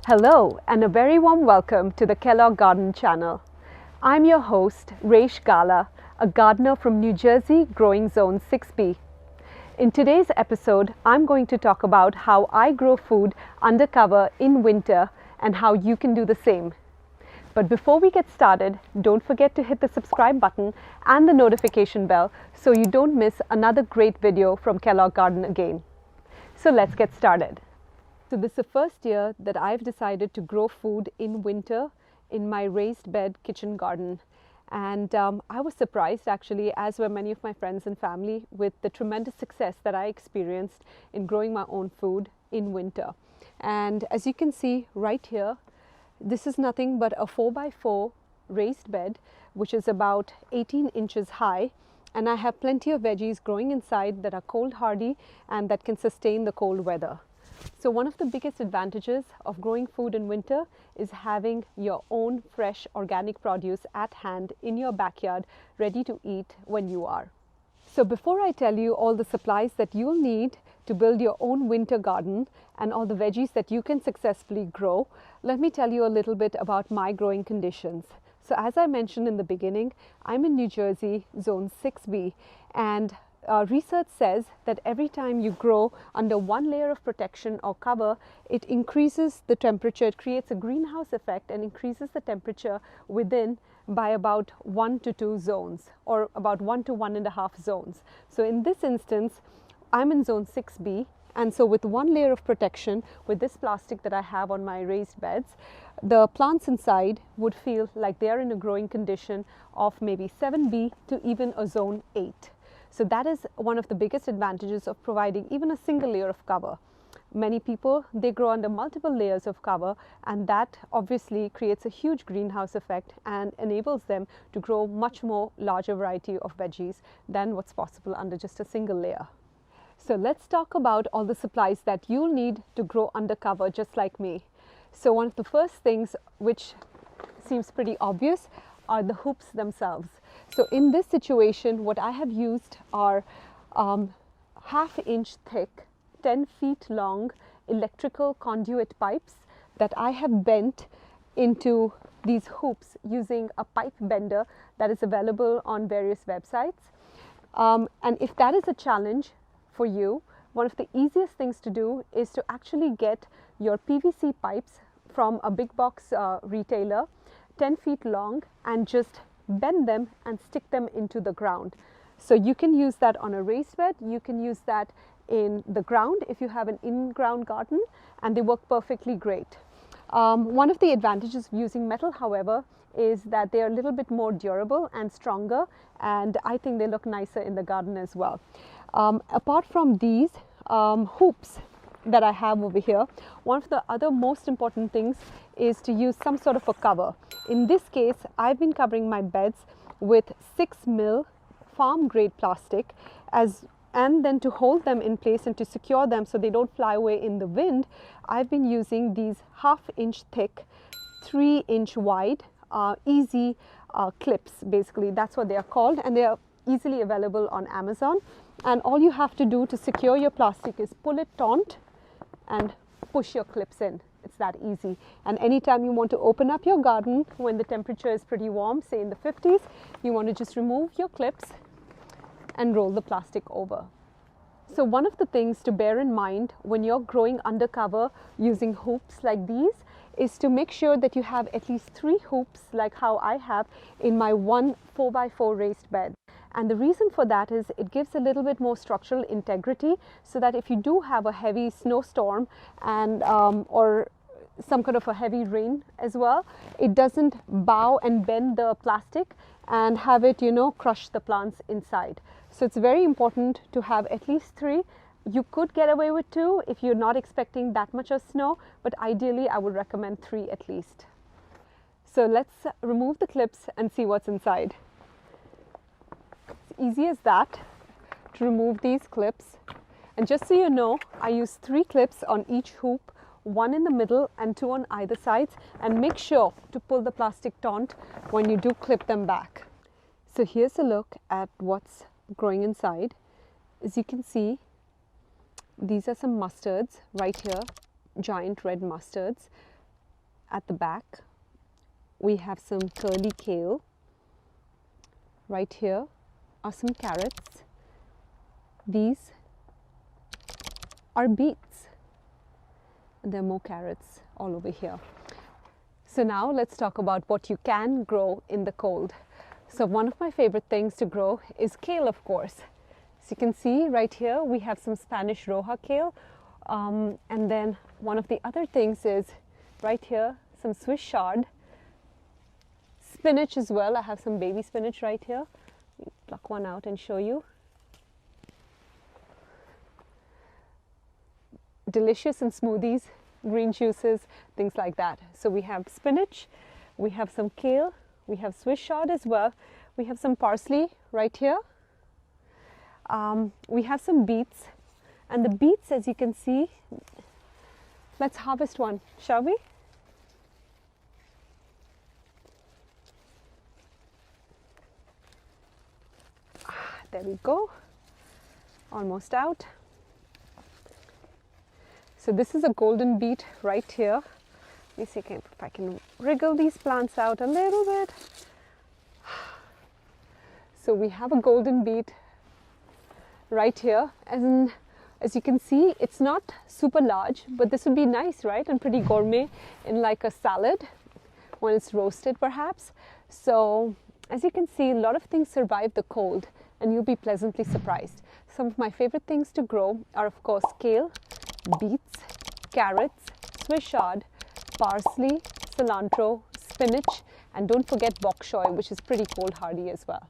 Hello and a very warm welcome to the Kellogg Garden channel. I'm your host Resh Gala, a gardener from New Jersey growing zone 6B. In today's episode, I'm going to talk about how I grow food undercover in winter and how you can do the same. But before we get started, don't forget to hit the subscribe button and the notification bell so you don't miss another great video from Kellogg Garden again. So let's get started. So this is the first year that I've decided to grow food in winter in my raised bed kitchen garden. And I was surprised actually, as were many of my friends and family, with the tremendous success that I experienced in growing my own food in winter. And as you can see right here, this is nothing but a 4x4 raised bed, which is about 18 inches high. And I have plenty of veggies growing inside that are cold hardy and that can sustain the cold weather. So one of the biggest advantages of growing food in winter is having your own fresh organic produce at hand in your backyard, ready to eat when you are. So before I tell you all the supplies that you'll need to build your own winter garden and all the veggies that you can successfully grow, let me tell you a little bit about my growing conditions. So as I mentioned in the beginning, I'm in New Jersey, zone 6B, and research says that every time you grow under one layer of protection or cover, it increases the temperature, it creates a greenhouse effect and increases the temperature within by about 1 to 2 zones, or about 1 to 1.5 zones. So in this instance, I'm in zone 6B, and so with one layer of protection, with this plastic that I have on my raised beds, the plants inside would feel like they are in a growing condition of maybe 7B to even a zone 8. So that is one of the biggest advantages of providing even a single layer of cover. Many people, they grow under multiple layers of cover, and that obviously creates a huge greenhouse effect and enables them to grow much more larger variety of veggies than what's possible under just a single layer. So let's talk about all the supplies that you'll need to grow under cover just like me. So one of the first things, which seems pretty obvious, are the hoops themselves. So in this situation, what I have used are half-inch thick, 10 feet long electrical conduit pipes that I have bent into these hoops using a pipe bender that is available on various websites. And if that is a challenge for you, one of the easiest things to do is to actually get your PVC pipes from a big box retailer, 10 feet long, and just bend them and stick them into the ground. So you can use that on a raised bed, you can use that in the ground if you have an in-ground garden, and they work perfectly great. One of the advantages of using metal, however, is that they are a little bit more durable and stronger, and I think they look nicer in the garden as well. Apart from these hoops that I have over here, one of the other most important things is to use some sort of a cover. In this case, I've been covering my beds with 6mm farm grade plastic, and then to hold them in place and to secure them so they don't fly away in the wind, I've been using these half-inch thick, 3-inch wide easy clips. Basically that's what they are called, and they are easily available on Amazon. And all you have to do to secure your plastic is pull it taut and push your clips in. It's that easy. And anytime you want to open up your garden when the temperature is pretty warm, say in the 50s, you want to just remove your clips and roll the plastic over. So one of the things to bear in mind when you're growing undercover using hoops like these is to make sure that you have at least 3 hoops like how I have in my one 4x4 raised bed. And the reason for that is it gives a little bit more structural integrity, so that if you do have a heavy snowstorm and or some kind of a heavy rain as well, it doesn't bow and bend the plastic and have it, crush the plants inside. So it's very important to have at least 3. You could get away with 2 if you're not expecting that much of snow, but ideally I would recommend 3 at least. So let's remove the clips and see what's inside. It's easy as that to remove these clips. And just so you know, I use 3 clips on each hoop, 1 in the middle and 2 on either sides, and make sure to pull the plastic taut when you do clip them back. So here's a look at what's growing inside. As you can see, these are some mustards right here, giant red mustards. at the back, we have some curly kale. Right here are some carrots. These are beets. And there are more carrots all over here. So now let's talk about what you can grow in the cold. So one of my favorite things to grow is kale, of course. As you can see right here, we have some Spanish Roja kale. And then one of the other things is right here, some Swiss chard. Spinach as well. I have some baby spinach right here. Let me pluck one out and show you. Delicious in smoothies, green juices, things like that. So we have spinach, we have some kale, we have Swiss chard as well. We have some parsley right here. We have some beets. And the beets, as you can see, let's harvest one, shall we? There we go, almost out. So this is a golden beet right here. Let me see if I can wriggle these plants out a little bit. So we have a golden beet right here. And as you can see, it's not super large, but this would be nice, right? And pretty gourmet in like a salad when it's roasted perhaps. So as you can see, a lot of things survive the cold and you'll be pleasantly surprised. Some of my favorite things to grow are, of course, kale, beets, carrots, Swiss chard, parsley, cilantro, spinach, and don't forget bok choy, which is pretty cold hardy as well.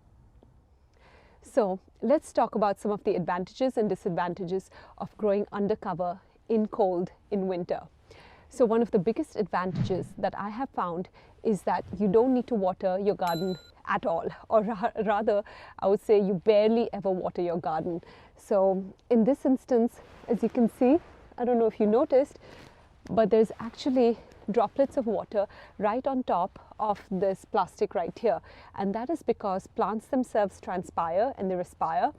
So let's talk about some of the advantages and disadvantages of growing undercover in cold in winter. So one of the biggest advantages that I have found is that you don't need to water your garden at all, or rather I would say you barely ever water your garden. So in this instance, as you can see, I don't know if you noticed, but there's actually droplets of water right on top of this plastic right here, and that is because plants themselves transpire and they respire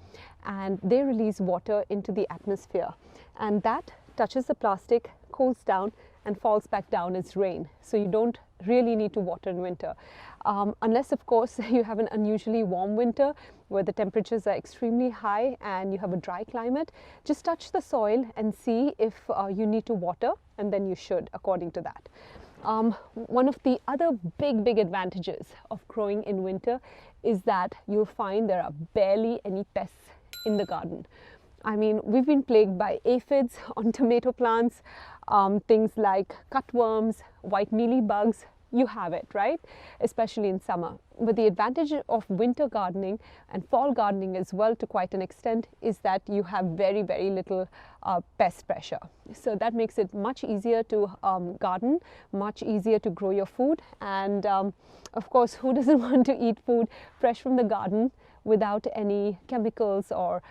and they release water into the atmosphere, and that touches the plastic, cools down and falls back down as rain. So you don't really need to water in winter, unless of course you have an unusually warm winter where the temperatures are extremely high and you have a dry climate. Just touch the soil and see if you need to water, and then you should according to that. One of the other big advantages of growing in winter is that you'll find there are barely any pests in the garden. I mean, we've been plagued by aphids on tomato plants, things like cutworms, white mealybugs, you have it, right? Especially in summer. But the advantage of winter gardening and fall gardening as well, to quite an extent, is that you have very little pest pressure. So that makes it much easier to garden, much easier to grow your food. And of course, who doesn't want to eat food fresh from the garden without any chemicals or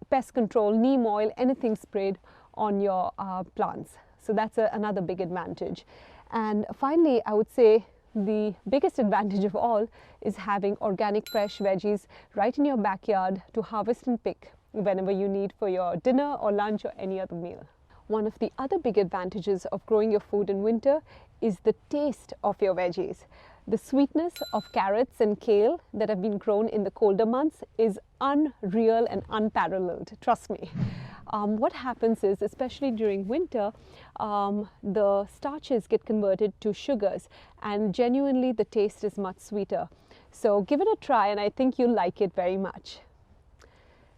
pest control, neem oil, anything sprayed on your plants. So that's another big advantage. And finally, I would say the biggest advantage of all is having organic fresh veggies right in your backyard to harvest and pick whenever you need for your dinner or lunch or any other meal. One of the other big advantages of growing your food in winter is the taste of your veggies. The sweetness of carrots and kale that have been grown in the colder months is unreal and unparalleled, trust me. What happens is, especially during winter, the starches get converted to sugars, and genuinely the taste is much sweeter. So give it a try and I think you'll like it very much.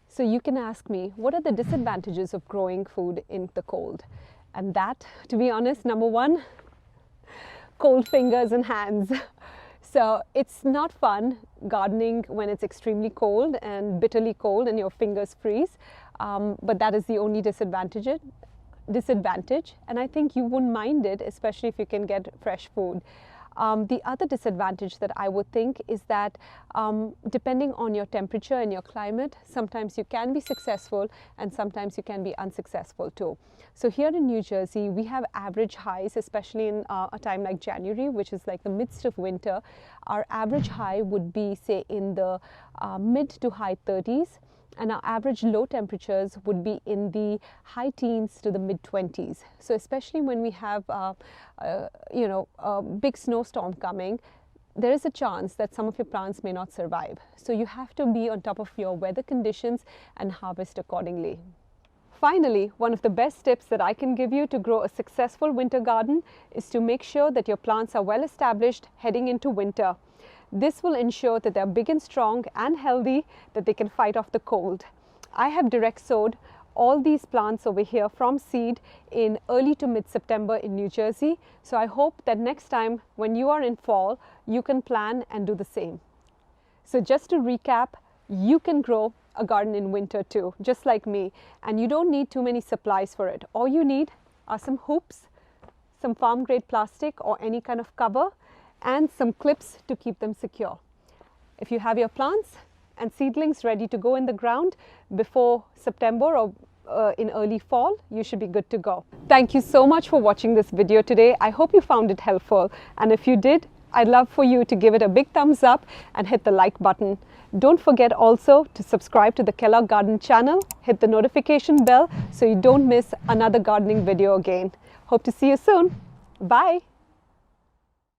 So you can ask me, what are the disadvantages of growing food in the cold? And that, to be honest, number one, cold fingers and hands. So it's not fun gardening when it's extremely cold and bitterly cold and your fingers freeze, but that is the only disadvantage, and I think you wouldn't mind it, especially if you can get fresh food. The other disadvantage that I would think is that depending on your temperature and your climate, sometimes you can be successful and sometimes you can be unsuccessful too. So here in New Jersey, we have average highs, especially in a time like January, which is like the midst of winter. Our average high would be, say, in the mid to high 30s. and our average low temperatures would be in the high teens to the mid 20s. So especially when we have a big snowstorm coming, there is a chance that some of your plants may not survive. So you have to be on top of your weather conditions and harvest accordingly. Finally, one of the best tips that I can give you to grow a successful winter garden is to make sure that your plants are well established heading into winter. This will ensure that they're big and strong and healthy, that they can fight off the cold. I have direct sowed all these plants over here from seed in early to mid-September in New Jersey. So I hope that next time when you are in fall, you can plan and do the same. So just to recap, you can grow a garden in winter too, just like me, and you don't need too many supplies for it. All you need are some hoops, some farm grade plastic or any kind of cover, and some clips to keep them secure. If you have your plants and seedlings ready to go in the ground before September or in early fall, you should be good to go. Thank you so much for watching this video today. I hope you found it helpful, and if you did, I'd love for you to give it a big thumbs up and hit the like button. Don't forget also to subscribe to the Kellogg Garden channel, hit the notification bell so you don't miss another gardening video again. Hope to see you soon. Bye.